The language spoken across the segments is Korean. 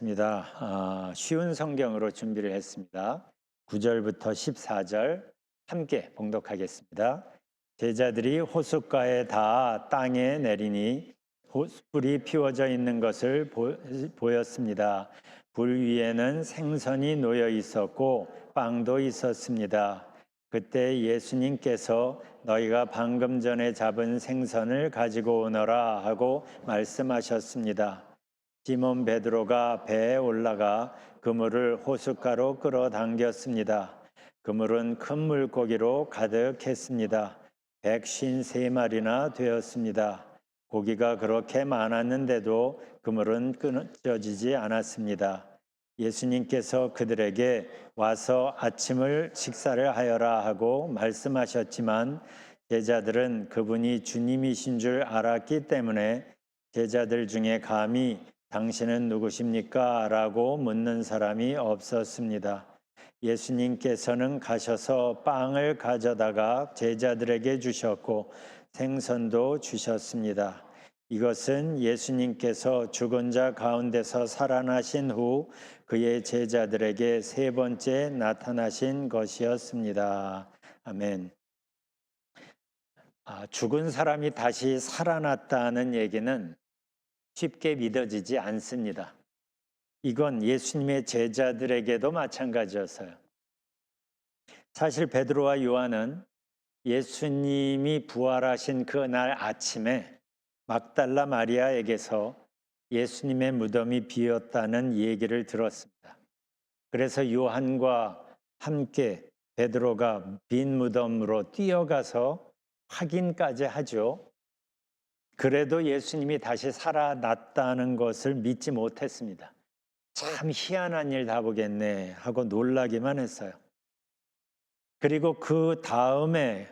하겠습니다. 쉬운 성경으로 준비를 했습니다. 9절부터 14절 함께 봉독하겠습니다. 제자들이 호숫가에 닿아 땅에 내리니 숯불이 피워져 있는 것을 보였습니다. 불 위에는 생선이 놓여 있었고 빵도 있었습니다. 그때 예수님께서 너희가 방금 전에 잡은 생선을 가지고 오너라 하고 말씀하셨습니다. 시몬 베드로가 배에 올라가 그물을 호숫가로 끌어당겼습니다. 그물은 큰 물고기로 가득했습니다. 153마리나 되었습니다. 고기가 그렇게 많았는데도 그물은 끊어지지 않았습니다. 예수님께서 그들에게 와서 아침을 식사를 하여라 하고 말씀하셨지만 제자들은 그분이 주님이신 줄 알았기 때문에 제자들 중에 감히 당신은 누구십니까? 라고 묻는 사람이 없었습니다. 예수님께서는 가셔서 빵을 가져다가 제자들에게 주셨고 생선도 주셨습니다. 이것은 예수님께서 죽은 자 가운데서 살아나신 후 그의 제자들에게 세 번째 나타나신 것이었습니다. 아멘. 죽은 사람이 다시 살아났다는 얘기는 쉽게 믿어지지 않습니다. 이건 예수님의 제자들에게도 마찬가지였어요. 사실 베드로와 요한은 예수님이 부활하신 그날 아침에 막달라 마리아에게서 예수님의 무덤이 비었다는 얘기를 들었습니다. 그래서 요한과 함께 베드로가 빈 무덤으로 뛰어가서 확인까지 하죠. 그래도 예수님이 다시 살아났다는 것을 믿지 못했습니다. 참 희한한 일 다 보겠네 하고 놀라기만 했어요. 그리고 그 다음에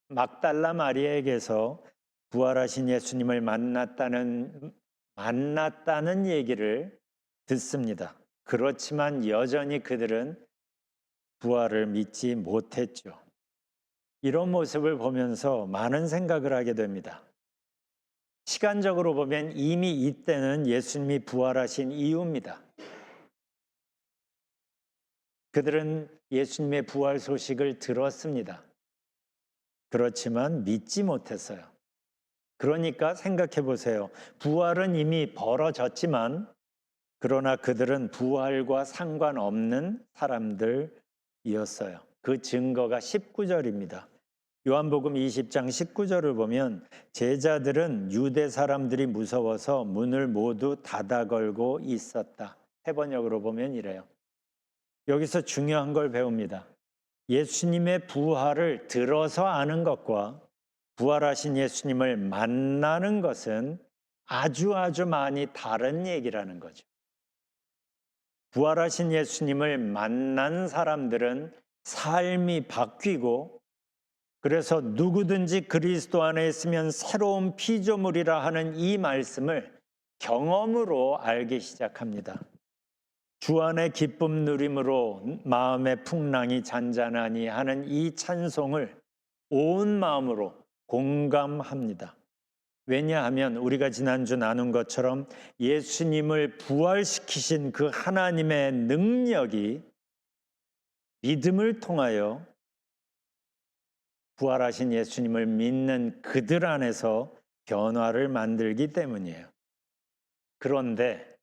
막달라 마리아에게서 부활하신 예수님을 만났다는 얘기를 듣습니다. 그렇지만 여전히 그들은 부활을 믿지 못했죠. 이런 모습을 보면서 많은 생각을 하게 됩니다. 시간적으로 보면 이미 이때는 예수님이 부활하신 이후입니다. 그들은 예수님의 부활 소식을 들었습니다. 그렇지만 믿지 못했어요. 그러니까 생각해 보세요. 부활은 이미 벌어졌지만 그러나 그들은 부활과 상관없는 사람들이었어요. 그 증거가 19절입니다. 요한복음 20장 19절을 보면 제자들은 유대 사람들이 무서워서 문을 모두 닫아 걸고 있었다. 해번역으로 보면 이래요. 여기서 중요한 걸 배웁니다. 예수님의 부활을 들어서 아는 것과 부활하신 예수님을 만나는 것은 아주 많이 다른 얘기라는 거죠. 부활하신 예수님을 만난 사람들은 삶이 바뀌고 그래서 누구든지 그리스도 안에 있으면 새로운 피조물이라 하는 이 말씀을 경험으로 알기 시작합니다. 주 안의 기쁨 누림으로 마음의 풍랑이 잔잔하니 하는 이 찬송을 온 마음으로 공감합니다. 왜냐하면 우리가 지난주 나눈 것처럼 예수님을 부활시키신 그 하나님의 능력이 믿음을 통하여 부활하신 예수님을 믿는 그들 안에서 변화를 만들기 때문이에요. 그런데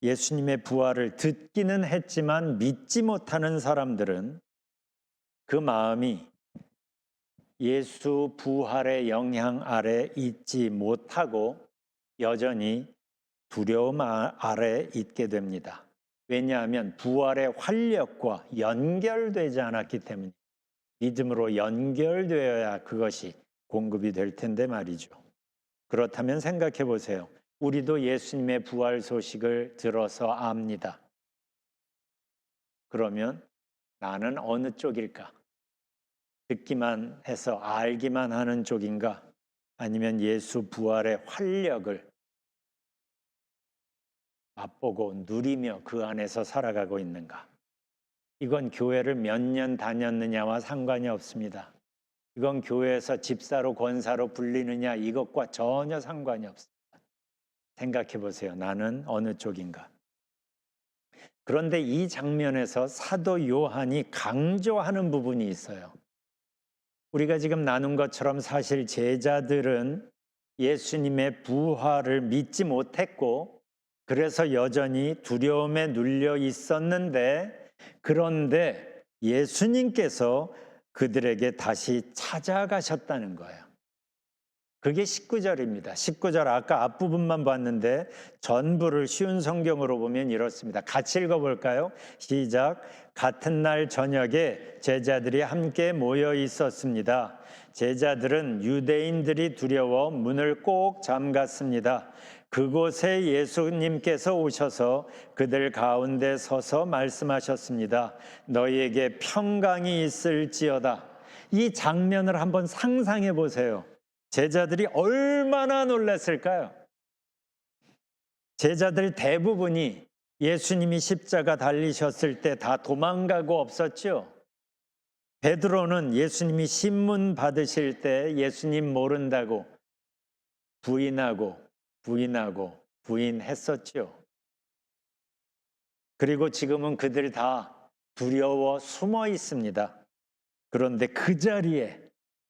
예수님의 부활을 듣기는 했지만 믿지 못하는 사람들은 그 마음이 예수 부활의 영향 아래 있지 못하고 여전히 두려움 아래 있게 됩니다. 왜냐하면 부활의 활력과 연결되지 않았기 때문에 믿음으로 연결되어야 그것이 공급이 될 텐데 말이죠. 그렇다면 생각해 보세요. 우리도 예수님의 부활 소식을 들어서 압니다. 그러면 나는 어느 쪽일까? 듣기만 해서 알기만 하는 쪽인가? 아니면 예수 부활의 활력을 맛보고 누리며 그 안에서 살아가고 있는가? 이건 교회를 몇 년 다녔느냐와 상관이 없습니다. 이건 교회에서 집사로 권사로 불리느냐 이것과 전혀 상관이 없습니다. 생각해 보세요. 나는 어느 쪽인가? 그런데 이 장면에서 사도 요한이 강조하는 부분이 있어요. 우리가 지금 나눈 것처럼 사실 제자들은 예수님의 부활을 믿지 못했고 그래서 여전히 두려움에 눌려 있었는데, 그런데 예수님께서 그들에게 다시 찾아가셨다는 거예요. 그게 19절입니다. 19절 아까 앞부분만 봤는데 전부를 쉬운 성경으로 보면 이렇습니다. 같이 읽어볼까요? 시작. 같은 날 저녁에 제자들이 함께 모여 있었습니다. 제자들은 유대인들이 두려워 문을 꼭 잠갔습니다. 그곳에 예수님께서 오셔서 그들 가운데 서서 말씀하셨습니다. 너희에게 평강이 있을지어다. 이 장면을 한번 상상해 보세요. 제자들이 얼마나 놀랐을까요? 제자들 대부분이 예수님이 십자가 달리셨을 때 다 도망가고 없었죠. 베드로는 예수님이 신문 받으실 때 예수님 모른다고 부인했었죠. 그리고 지금은 그들 다 두려워 숨어 있습니다. 그런데 그 자리에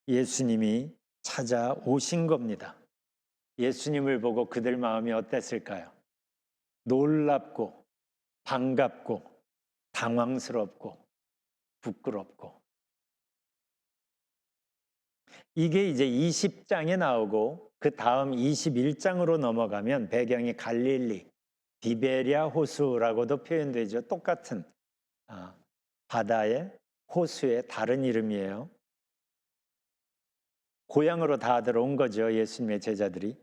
예수님이 찾아오신 겁니다. 예수님을 보고 그들 마음이 어땠을까요? 놀랍고 반갑고 당황스럽고 부끄럽고. 이게 이제 20장에 나오고 그 다음 21장으로 넘어가면 배경이 갈릴리, 디베랴 호수라고도 표현되죠. 똑같은 바다의 호수의 다른 이름이에요. 고향으로 다들 온 거죠. 예수님의 제자들이.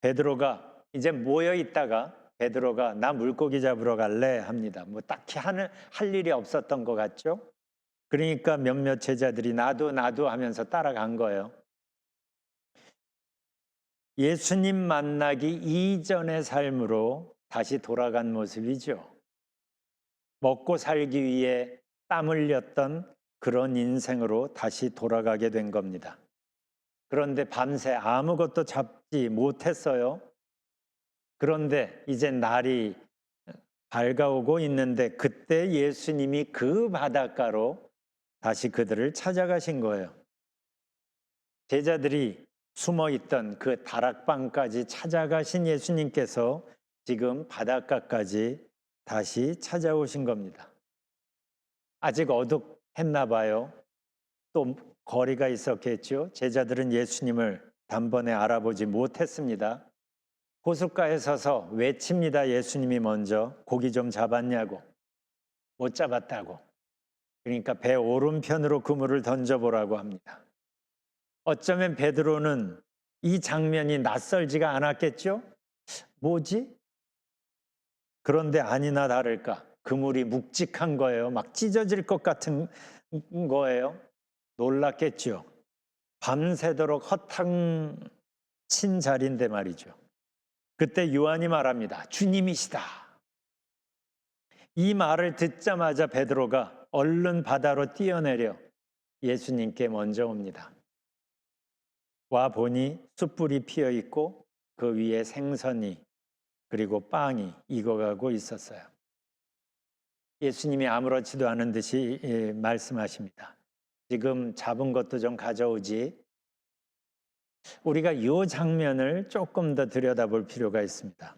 베드로가 이제 모여 있다가 베드로가 나 물고기 잡으러 갈래 합니다. 뭐 딱히 할 일이 없었던 것 같죠. 그러니까 몇몇 제자들이 나도 하면서 따라간 거예요. 예수님 만나기 이전의 삶으로 다시 돌아간 모습이죠. 먹고 살기 위해 땀 흘렸던 그런 인생으로 다시 돌아가게 된 겁니다. 그런데 밤새 아무것도 잡지 못했어요. 그런데 이제 날이 밝아오고 있는데 그때 예수님이 그 바닷가로 다시 그들을 찾아가신 거예요. 제자들이 숨어있던 그 다락방까지 찾아가신 예수님께서 지금 바닷가까지 다시 찾아오신 겁니다. 아직 어둑했나 봐요. 또 거리가 있었겠죠. 제자들은 예수님을 단번에 알아보지 못했습니다. 호숫가에 서서 외칩니다. 예수님이 먼저 고기 좀 잡았냐고. 못 잡았다고. 그러니까 배 오른편으로 그물을 던져보라고 합니다. 어쩌면 베드로는 이 장면이 낯설지가 않았겠죠? 뭐지? 그런데 아니나 다를까 그물이 묵직한 거예요. 막 찢어질 것 같은 거예요. 놀랐겠죠. 밤새도록 허탕친 자리인데 말이죠. 그때 요한이 말합니다. 주님이시다. 이 말을 듣자마자 베드로가 얼른 바다로 뛰어내려 예수님께 먼저 옵니다. 와 보니 숯불이 피어 있고 그 위에 생선이 그리고 빵이 익어가고 있었어요. 예수님이 아무렇지도 않은 듯이 말씀하십니다. 지금 잡은 것도 좀 가져오지. 우리가 이 장면을 조금 더 들여다볼 필요가 있습니다.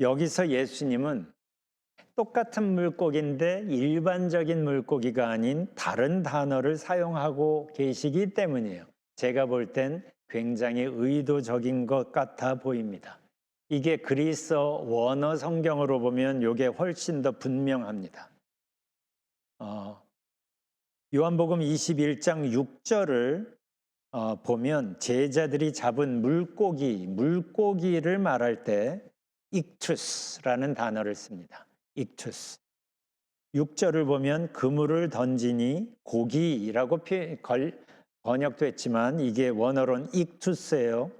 여기서 예수님은 똑같은 물고기인데 일반적인 물고기가 아닌 다른 단어를 사용하고 계시기 때문이에요. 제가 볼 땐 굉장히 의도적인 것 같아 보입니다. 이게 그리스어 원어 성경으로 보면 이게 훨씬 더 분명합니다. 요한복음 21장 6절을 보면 제자들이 잡은 물고기를 말할 때 익투스라는 단어를 씁니다. 익투스. 6절을 보면 그물을 던지니 고기라고 번역됐지만 이게 원어로는 익투스예요.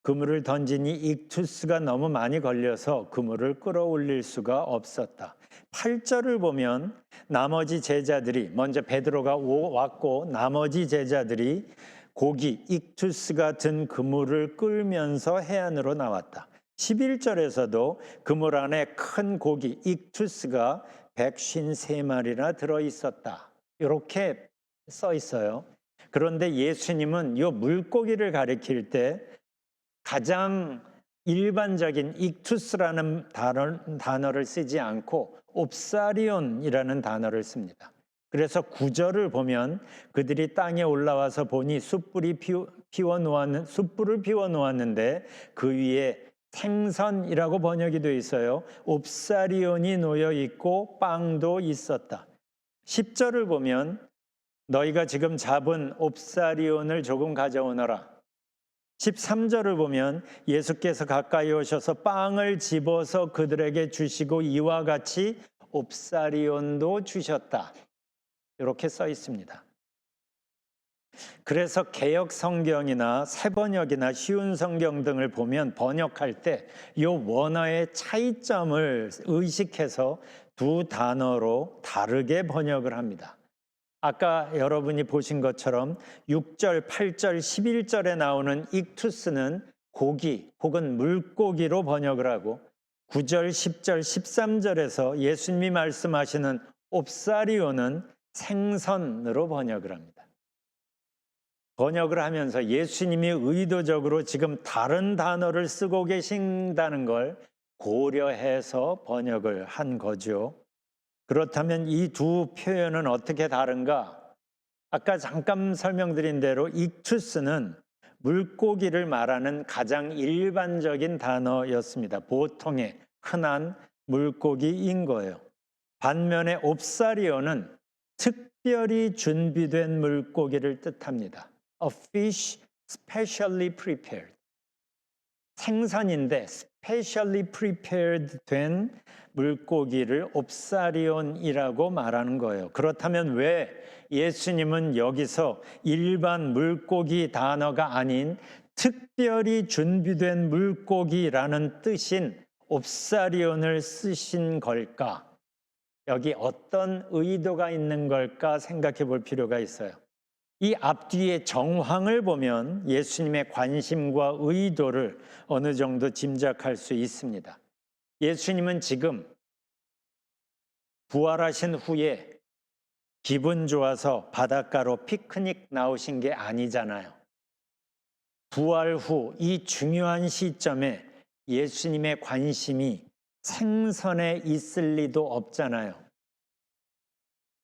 그물을 던지니 익투스가 너무 많이 걸려서 그물을 끌어올릴 수가 없었다. 8절을 보면 나머지 제자들이 먼저 베드로가 왔고 나머지 제자들이 고기 익투스가 든 그물을 끌면서 해안으로 나왔다. 11절에서도 그물 안에 큰 고기 익투스가 153마리나 들어 있었다. 이렇게 써 있어요. 그런데 예수님은 이 물고기를 가리킬 때 가장 일반적인 익투스라는 단어를 쓰지 않고 옵사리온이라는 단어를 씁니다. 그래서 9절을 보면 그들이 땅에 올라와서 보니 숯불을 피워 놓았는데 그 위에 생선이라고 번역이 되어 있어요. 옵사리온이 놓여 있고 빵도 있었다. 10절을 보면 너희가 지금 잡은 옵사리온을 조금 가져오너라. 13절을 보면 예수께서 가까이 오셔서 빵을 집어서 그들에게 주시고 이와 같이 옵사리온도 주셨다. 이렇게 써 있습니다. 그래서 개역 성경이나 새번역이나 쉬운 성경 등을 보면 번역할 때 이 원어의 차이점을 의식해서 두 단어로 다르게 번역을 합니다. 아까 여러분이 보신 것처럼 6절, 8절, 11절에 나오는 익투스는 고기 혹은 물고기로 번역을 하고 9절, 10절, 13절에서 예수님이 말씀하시는 옵사리오는 생선으로 번역을 합니다. 번역을 하면서 예수님이 의도적으로 지금 다른 단어를 쓰고 계신다는 걸 고려해서 번역을 한 거죠. 그렇다면 이 두 표현은 어떻게 다른가? 아까 잠깐 설명드린 대로 익투스는 물고기를 말하는 가장 일반적인 단어였습니다. 보통의 흔한 물고기인 거예요. 반면에 옵사리오는 특별히 준비된 물고기를 뜻합니다. A fish specially prepared. 생선인데 specially prepared 된 물고기를 옵사리온이라고 말하는 거예요. 그렇다면 왜 예수님은 여기서 일반 물고기 단어가 아닌 특별히 준비된 물고기라는 뜻인 옵사리온을 쓰신 걸까? 여기 어떤 의도가 있는 걸까 생각해 볼 필요가 있어요. 이 앞뒤의 정황을 보면 예수님의 관심과 의도를 어느 정도 짐작할 수 있습니다. 예수님은 지금 부활하신 후에 기분 좋아서 바닷가로 피크닉 나오신 게 아니잖아요. 부활 후 이 중요한 시점에 예수님의 관심이 생선에 있을 리도 없잖아요.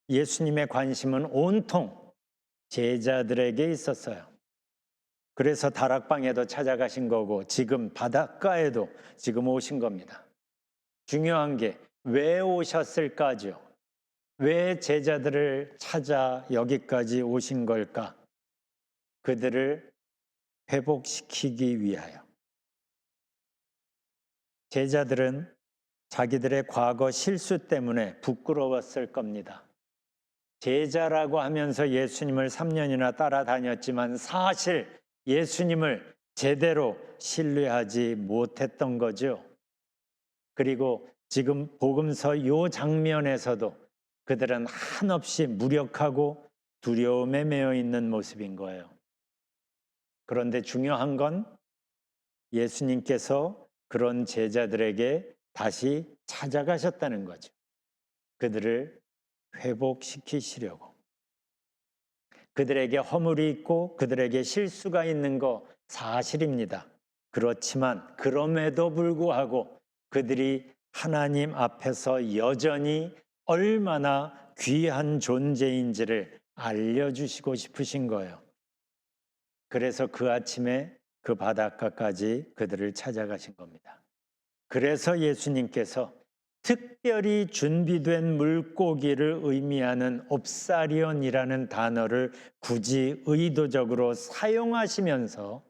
예수님의 관심은 온통 제자들에게 있었어요. 그래서 다락방에도 찾아가신 거고 지금 바닷가에도 지금 오신 겁니다. 중요한 게 왜 오셨을까죠? 왜 제자들을 찾아 여기까지 오신 걸까? 그들을 회복시키기 위하여. 제자들은 자기들의 과거 실수 때문에 부끄러웠을 겁니다. 제자라고 하면서 예수님을 3년이나 따라다녔지만 사실 예수님을 제대로 신뢰하지 못했던 거죠. 그리고 지금 복음서 요 장면에서도 그들은 한없이 무력하고 두려움에 매여 있는 모습인 거예요. 그런데 중요한 건 예수님께서 그런 제자들에게 다시 찾아가셨다는 거죠. 그들을 회복시키시려고. 그들에게 허물이 있고 그들에게 실수가 있는 거 사실입니다. 그렇지만 그럼에도 불구하고 그들이 하나님 앞에서 여전히 얼마나 귀한 존재인지를 알려주시고 싶으신 거예요. 그래서 그 아침에 그 바닷가까지 그들을 찾아가신 겁니다. 그래서 예수님께서 특별히 준비된 물고기를 의미하는 옵사리온이라는 단어를 굳이 의도적으로 사용하시면서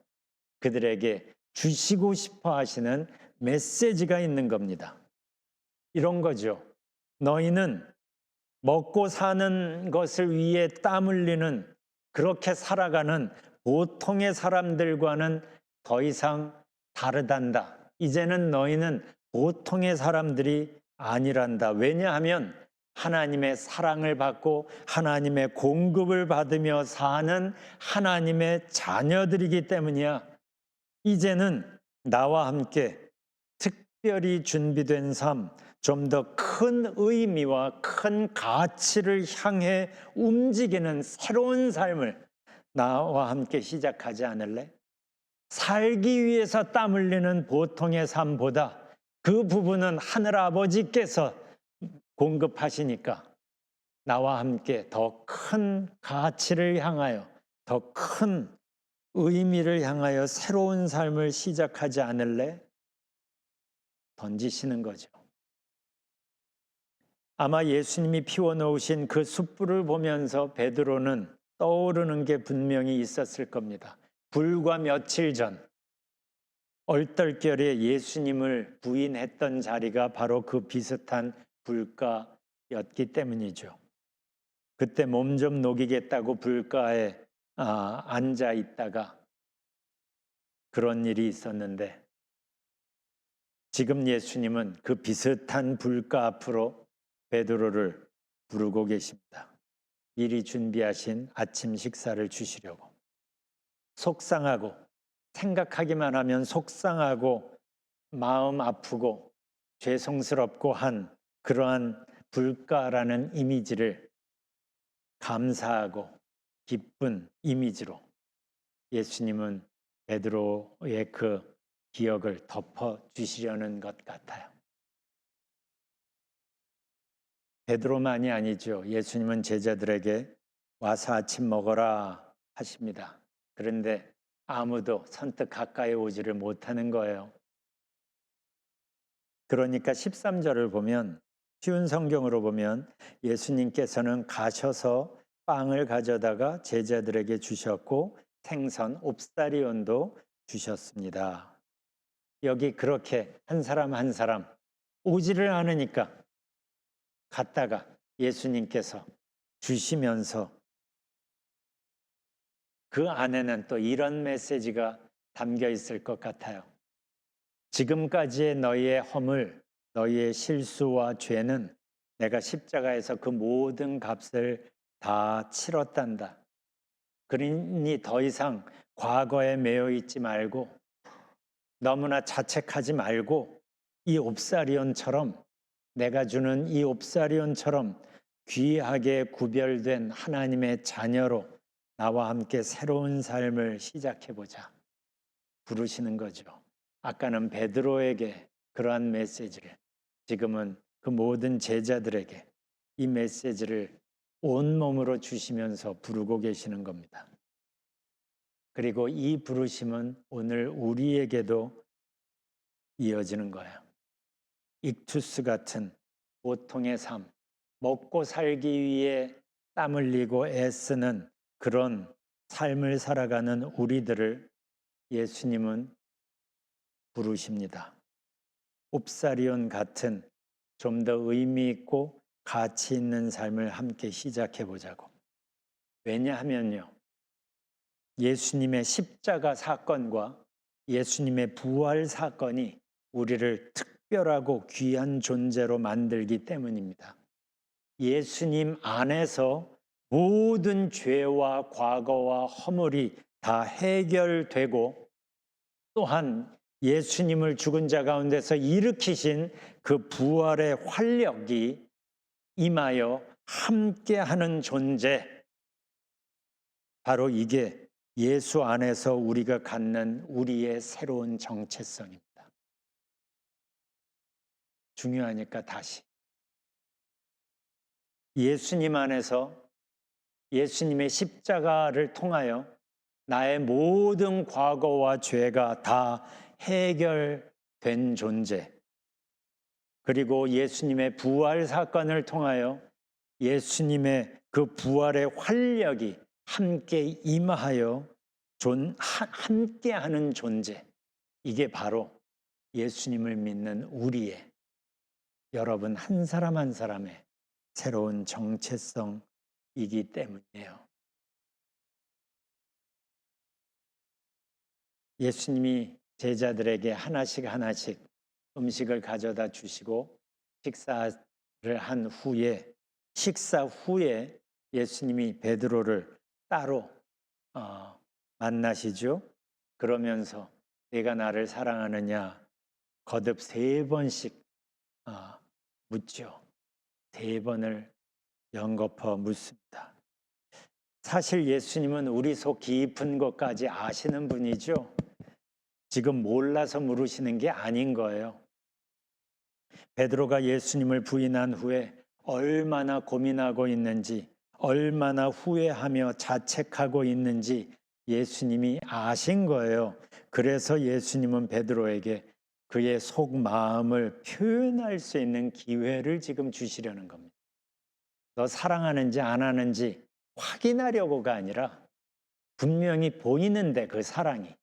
그들에게 주시고 싶어 하시는 메시지가 있는 겁니다. 이런 거죠. 너희는 먹고 사는 것을 위해 땀 흘리는 그렇게 살아가는 보통의 사람들과는 더 이상 다르단다. 이제는 너희는 보통의 사람들이 아니란다. 왜냐하면 하나님의 사랑을 받고 하나님의 공급을 받으며 사는 하나님의 자녀들이기 때문이야. 이제는 나와 함께 특별히 준비된 삶, 좀 더 큰 의미와 큰 가치를 향해 움직이는 새로운 삶을 나와 함께 시작하지 않을래? 살기 위해서 땀 흘리는 보통의 삶보다 그 부분은 하늘 아버지께서 공급하시니까 나와 함께 더 큰 가치를 향하여, 더 큰 의미를 향하여 새로운 삶을 시작하지 않을래? 던지시는 거죠. 아마 예수님이 피워놓으신 그 숯불을 보면서 베드로는 떠오르는 게 분명히 있었을 겁니다. 불과 며칠 전 얼떨결에 예수님을 부인했던 자리가 바로 그 비슷한 불가였기 때문이죠. 그때 몸 좀 녹이겠다고 불가에 앉아 있다가 그런 일이 있었는데, 지금 예수님은 그 비슷한 불가 앞으로 베드로를 부르고 계십니다. 미리 준비하신 아침 식사를 주시려고. 속상하고, 생각하기만 하면 속상하고 마음 아프고 죄송스럽고 한 그러한 불가라는 이미지를 감사하고 기쁜 이미지로 예수님은 베드로의 그 기억을 덮어 주시려는 것 같아요. 베드로만이 아니죠. 예수님은 제자들에게 와서 아침 먹어라 하십니다. 그런데 아무도 선뜻 가까이 오지를 못하는 거예요. 그러니까 13절을 보면, 쉬운 성경으로 보면 예수님께서는 가셔서 빵을 가져다가 제자들에게 주셨고 생선 옵사리온도 주셨습니다. 여기 그렇게 한 사람 한 사람 오지를 않으니까 갔다가 예수님께서 주시면서 그 안에는 또 이런 메시지가 담겨 있을 것 같아요. 지금까지의 너희의 허물, 너희의 실수와 죄는 내가 십자가에서 그 모든 값을 다 치렀단다. 그러니 더 이상 과거에 매여 있지 말고 너무나 자책하지 말고 이 옵사리온처럼, 내가 주는 이 옵사리온처럼 귀하게 구별된 하나님의 자녀로 나와 함께 새로운 삶을 시작해보자 부르시는 거죠. 아까는 베드로에게 그러한 메시지를, 지금은 그 모든 제자들에게 이 메시지를 온몸으로 주시면서 부르고 계시는 겁니다. 그리고 이 부르심은 오늘 우리에게도 이어지는 거예요. 익투스 같은 보통의 삶, 먹고 살기 위해 땀 흘리고 애쓰는 그런 삶을 살아가는 우리들을 예수님은 부르십니다. 옵사리온 같은 좀 더 의미 있고 가치 있는 삶을 함께 시작해 보자고. 왜냐하면요, 예수님의 십자가 사건과 예수님의 부활 사건이 우리를 특별하고 귀한 존재로 만들기 때문입니다. 예수님 안에서 모든 죄와 과거와 허물이 다 해결되고, 또한 예수님을 죽은 자 가운데서 일으키신 그 부활의 활력이 임하여 함께하는 존재, 바로 이게 예수 안에서 우리가 갖는 우리의 새로운 정체성입니다. 중요하니까 다시, 예수님 안에서, 예수님의 십자가를 통하여 나의 모든 과거와 죄가 다 해결된 존재, 그리고 예수님의 부활 사건을 통하여 예수님의 그 부활의 활력이 함께 임하여 함께하는 존재, 이게 바로 예수님을 믿는 우리의, 여러분 한 사람 한 사람의 새로운 정체성이기 때문이에요. 예수님이 제자들에게 하나씩 하나씩 음식을 가져다 주시고 식사를 한 후에, 식사 후에 예수님이 베드로를 따로 만나시죠. 그러면서 내가 나를 사랑하느냐, 거듭 3번씩 묻죠. 3번을 연거푸 묻습니다. 사실 예수님은 우리 속 깊은 것까지 아시는 분이죠. 지금 몰라서 물으시는 게 아닌 거예요. 베드로가 예수님을 부인한 후에 얼마나 고민하고 있는지, 얼마나 후회하며 자책하고 있는지 예수님이 아신 거예요. 그래서 예수님은 베드로에게 그의 속마음을 표현할 수 있는 기회를 지금 주시려는 겁니다. 너 사랑하는지 안 하는지 확인하려고가 아니라 분명히 보이는데 그 사랑이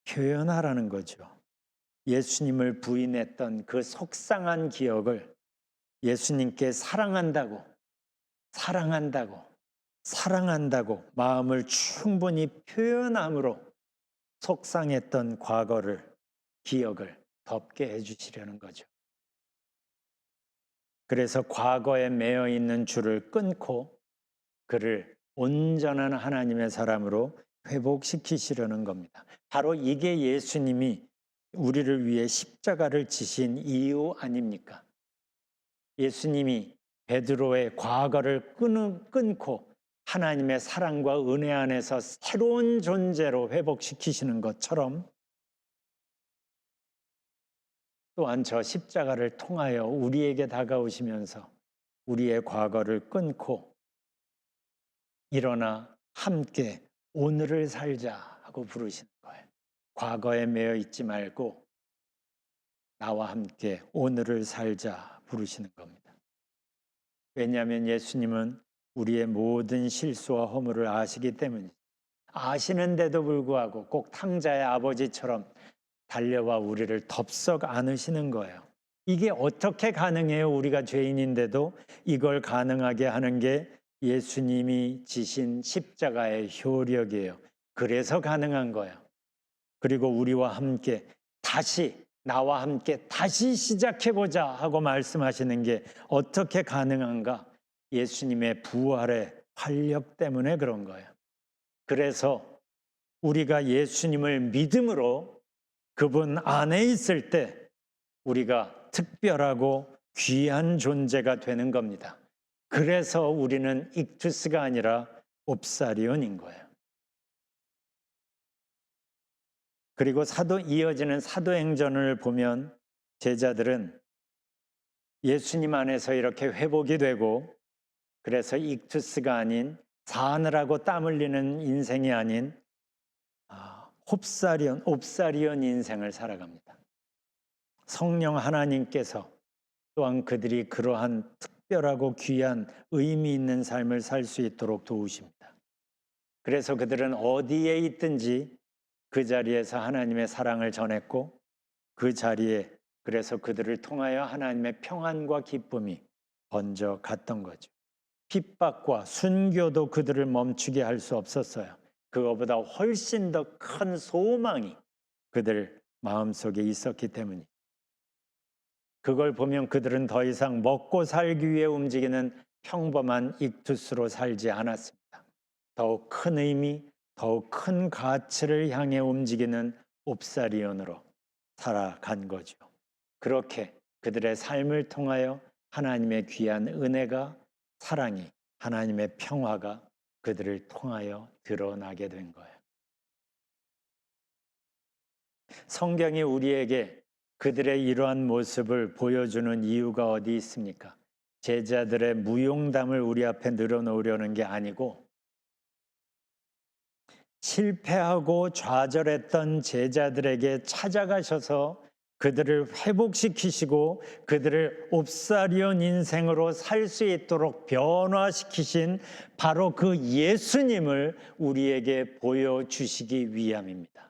표현하라는 거죠. 예수님을 부인했던 그 속상한 기억을 예수님께 사랑한다고 마음을 충분히 표현함으로 속상했던 기억을 덮게 해주시려는 거죠. 그래서 과거에 매여 있는 줄을 끊고 그를 온전한 하나님의 사람으로 회복시키시려는 겁니다. 바로 이게 예수님이 우리를 위해 십자가를 지신 이유 아닙니까? 예수님이 베드로의 과거를 끊고 하나님의 사랑과 은혜 안에서 새로운 존재로 회복시키시는 것처럼 또한 저 십자가를 통하여 우리에게 다가오시면서 우리의 과거를 끊고 일어나 함께 오늘을 살자 하고 부르시는 거예요. 과거에 매여 있지 말고 나와 함께 오늘을 살자 부르시는 겁니다. 왜냐하면 예수님은 우리의 모든 실수와 허물을 아시기 때문이죠. 아시는데도 불구하고 꼭 탕자의 아버지처럼 달려와 우리를 덥석 안으시는 거예요. 이게 어떻게 가능해요? 우리가 죄인인데도 이걸 가능하게 하는 게 예수님이 지신 십자가의 효력이에요. 그래서 가능한 거예요. 그리고 우리와 함께 나와 함께 다시 시작해보자 하고 말씀하시는 게 어떻게 가능한가? 예수님의 부활의 활력 때문에 그런 거예요. 그래서 우리가 예수님을 믿음으로 그분 안에 있을 때 우리가 특별하고 귀한 존재가 되는 겁니다. 그래서 우리는 익투스가 아니라 옵사리온인 거예요. 그리고 이어지는 사도행전을 보면 제자들은 예수님 안에서 이렇게 회복이 되고 그래서 익투스가 아닌 사느라고 땀 흘리는 인생이 아닌 옵사리온 인생을 살아갑니다. 성령 하나님께서 또한 그들이 그러한 특별하고 귀한 의미 있는 삶을 살 수 있도록 도우십니다. 그래서 그들은 어디에 있든지 그 자리에서 하나님의 사랑을 전했고 그 자리에 그래서 그들을 통하여 하나님의 평안과 기쁨이 번져 갔던 거죠. 핍박과 순교도 그들을 멈추게 할 수 없었어요. 그거보다 훨씬 더 큰 소망이 그들 마음속에 있었기 때문이죠. 그걸 보면 그들은 더 이상 먹고 살기 위해 움직이는 평범한 익투스로 살지 않았습니다. 더욱 큰 의미, 더욱 큰 가치를 향해 움직이는 옵사리온으로 살아간 거죠. 그렇게 그들의 삶을 통하여 하나님의 귀한 은혜가, 사랑이, 하나님의 평화가 그들을 통하여 드러나게 된 거예요. 성경이 우리에게 그들의 이러한 모습을 보여주는 이유가 어디 있습니까? 제자들의 무용담을 우리 앞에 늘어놓으려는 게 아니고 실패하고 좌절했던 제자들에게 찾아가셔서 그들을 회복시키시고 그들을 옵사리온 인생으로 살 수 있도록 변화시키신 바로 그 예수님을 우리에게 보여주시기 위함입니다.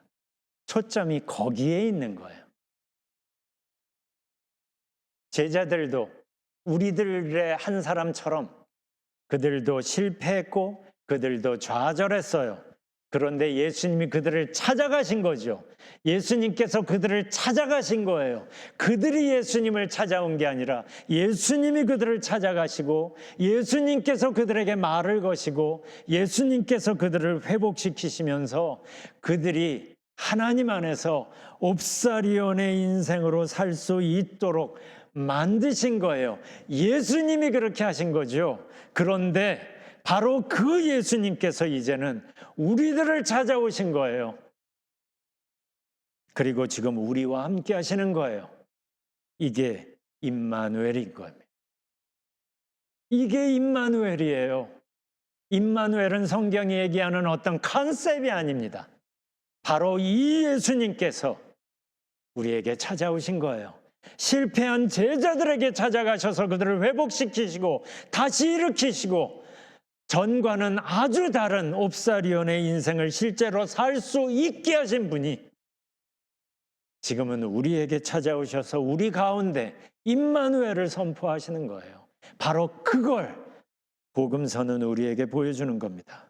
초점이 거기에 있는 거예요. 제자들도 우리들의 한 사람처럼 그들도 실패했고 그들도 좌절했어요. 그런데 예수님이 그들을 찾아가신 거죠. 예수님께서 그들을 찾아가신 거예요. 그들이 예수님을 찾아온 게 아니라 예수님이 그들을 찾아가시고 예수님께서 그들에게 말을 거시고 예수님께서 그들을 회복시키시면서 그들이 하나님 안에서 옵사리온의 인생으로 살 수 있도록 만드신 거예요. 예수님이 그렇게 하신 거죠. 그런데 바로 그 예수님께서 이제는 우리들을 찾아오신 거예요. 그리고 지금 우리와 함께 하시는 거예요. 이게 임마누엘인 겁니다. 이게 임마누엘이에요. 임마누엘은 성경이 얘기하는 어떤 컨셉이 아닙니다. 바로 이 예수님께서 우리에게 찾아오신 거예요. 실패한 제자들에게 찾아가셔서 그들을 회복시키시고 다시 일으키시고 전과는 아주 다른 옵사리온의 인생을 실제로 살 수 있게 하신 분이 지금은 우리에게 찾아오셔서 우리 가운데 임마누엘을 선포하시는 거예요. 바로 그걸 복음서는 우리에게 보여주는 겁니다.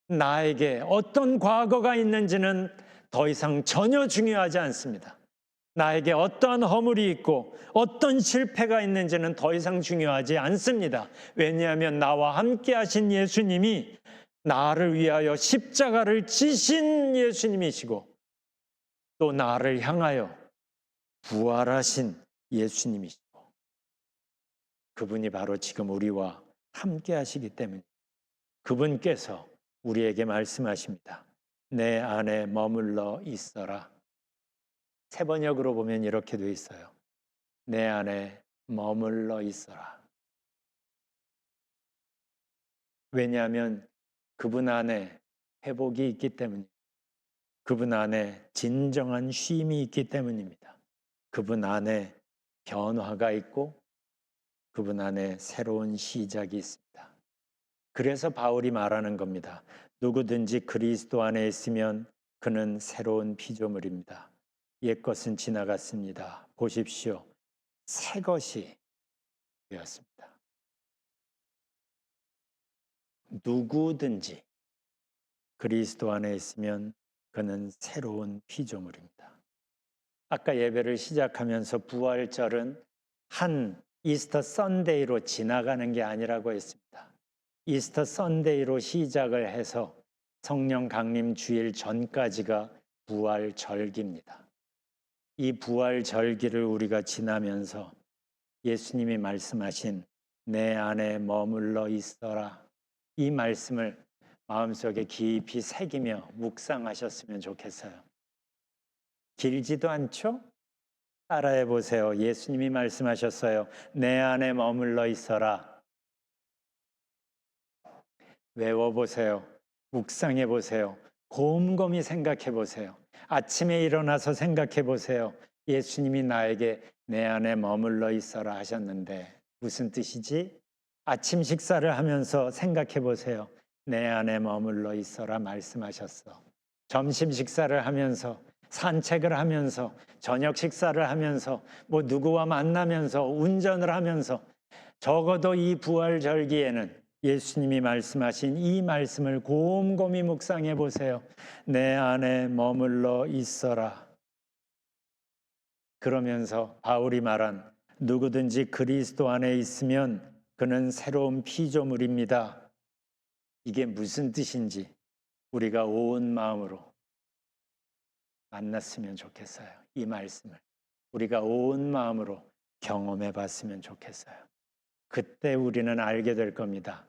나에게 어떤 과거가 있는지는 더 이상 전혀 중요하지 않습니다. 나에게 어떠한 허물이 있고 어떤 실패가 있는지는 더 이상 중요하지 않습니다. 왜냐하면 나와 함께 하신 예수님이 나를 위하여 십자가를 지신 예수님이시고 또 나를 향하여 부활하신 예수님이시고 그분이 바로 지금 우리와 함께 하시기 때문에 그분께서 우리에게 말씀하십니다. 내 안에 머물러 있어라. 세 번역으로 보면 이렇게 돼 있어요. 내 안에 머물러 있어라. 왜냐하면 그분 안에 회복이 있기 때문입니다. 그분 안에 진정한 쉼이 있기 때문입니다. 그분 안에 변화가 있고 그분 안에 새로운 시작이 있습니다. 그래서 바울이 말하는 겁니다. 누구든지 그리스도 안에 있으면 그는 새로운 피조물입니다. 옛것은 지나갔습니다. 보십시오. 새 것이 되었습니다. 누구든지 그리스도 안에 있으면 그는 새로운 피조물입니다. 아까 예배를 시작하면서 부활절은 한 이스터 선데이로 지나가는 게 아니라고 했습니다. 이스터 선데이로 시작을 해서 성령 강림 주일 전까지가 부활절기입니다. 이 부활절기를 우리가 지나면서 예수님이 말씀하신 내 안에 머물러 있어라 이 말씀을 마음속에 깊이 새기며 묵상하셨으면 좋겠어요. 길지도 않죠? 따라해 보세요. 예수님이 말씀하셨어요. 내 안에 머물러 있어라. 외워보세요. 묵상해 보세요. 곰곰이 생각해 보세요. 아침에 일어나서 생각해 보세요. 예수님이 나에게 내 안에 머물러 있어라 하셨는데 무슨 뜻이지? 아침 식사를 하면서 생각해 보세요. 내 안에 머물러 있어라 말씀하셨어. 점심 식사를 하면서 산책을 하면서 저녁 식사를 하면서 뭐 누구와 만나면서 운전을 하면서 적어도 이 부활절기에는 예수님이 말씀하신 이 말씀을 곰곰이 묵상해 보세요. 내 안에 머물러 있어라. 그러면서 바울이 말한 누구든지 그리스도 안에 있으면 그는 새로운 피조물입니다. 이게 무슨 뜻인지 우리가 온 마음으로 만났으면 좋겠어요. 이 말씀을 우리가 온 마음으로 경험해 봤으면 좋겠어요. 그때 우리는 알게 될 겁니다.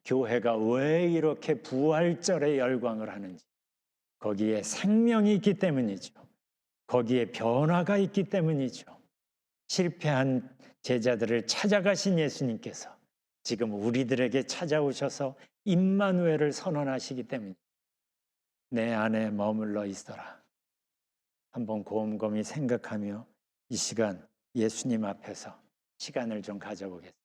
교회가 왜 이렇게 부활절에 열광을 하는지. 거기에 생명이 있기 때문이죠. 거기에 변화가 있기 때문이죠. 실패한 제자들을 찾아가신 예수님께서 지금 우리들에게 찾아오셔서 임마누엘을 선언하시기 때문에 내 안에 머물러 있어라. 한번 곰곰이 생각하며 이 시간 예수님 앞에서 시간을 좀 가져보겠습니다.